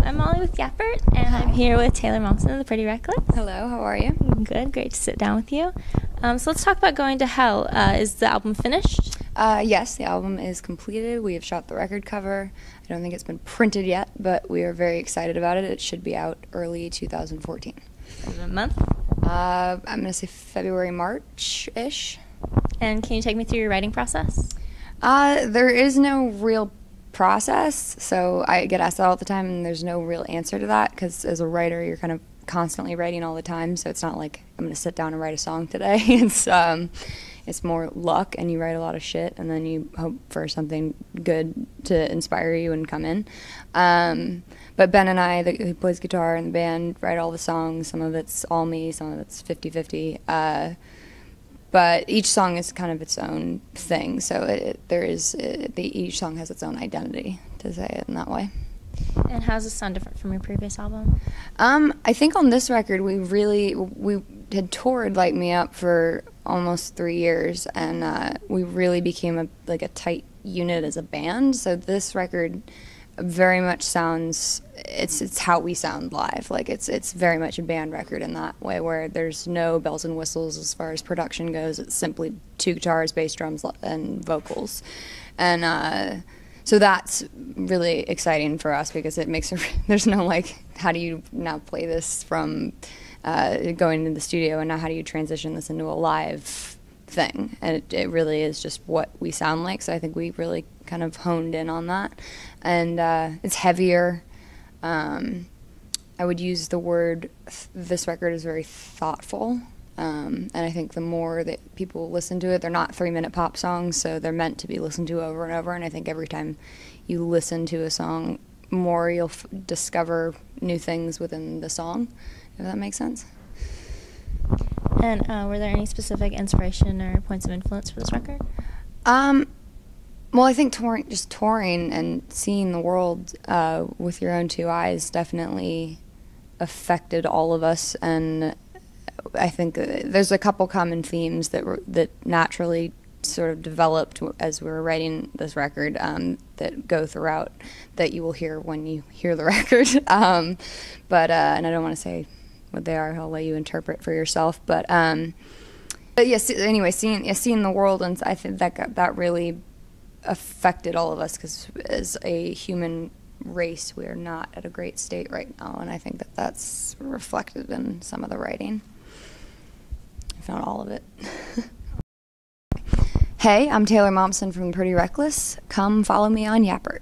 I'm Mollie with Yappert, and I'm here with Taylor Berntsen of the Pretty Reckless. Hello, how are you? Good, great to sit down with you. So let's talk about Going to Hell. Is the album finished? Yes, the album is completed. We have shot the record cover. I don't think it's been printed yet, but we are very excited about it. It should be out early 2014. A month? I'm going to say February, March-ish. And can you take me through your writing process? There is no real process, so I get asked that all the time, and there's no real answer to that, because as a writer, you're kind of constantly writing all the time, so it's not like I'm going to sit down and write a song today. It's more luck, and you write a lot of shit, and then you hope for something good to inspire you and come in. But Ben and I, who plays guitar in the band, write all the songs. Some of it's all me, some of it's 50-50. But each song is kind of its own thing, so each song has its own identity, to say it in that way. And how does this sound different from your previous album? I think on this record we had toured Light Me Up for almost 3 years, and we really became a tight unit as a band. So this record very much sounds, it's how we sound live. Like it's very much a band record in that way, where there's no bells and whistles as far as production goes. It's simply 2 guitars, bass, drums, and vocals, and so that's really exciting for us, because it makes there's no how do you now play this from going into the studio, and now how do you transition this into a live thing? And it really is just what we sound like. So I think we really kind of honed in on that, and it's heavier. I would use the word, this record is very thoughtful, and I think the more that people listen to it, they're not 3-minute pop songs, so they're meant to be listened to over and over, and I think every time you listen to a song more, you'll discover new things within the song, if that makes sense. And were there any specific inspiration or points of influence for this record? Well, I think touring and seeing the world with your own 2 eyes definitely affected all of us, and I think there's a couple common themes that naturally sort of developed as we were writing this record, that go throughout, that you will hear when you hear the record. But and I don't want to say what they are. I'll let you interpret for yourself. But yes. Anyway, seeing the world, and I think that really affected all of us, because as a human race, we are not at a great state right now, and I think that's reflected in some of the writing, if not all of it. Hey, I'm Taylor Berntsen from Pretty Reckless. Come follow me on Yappert.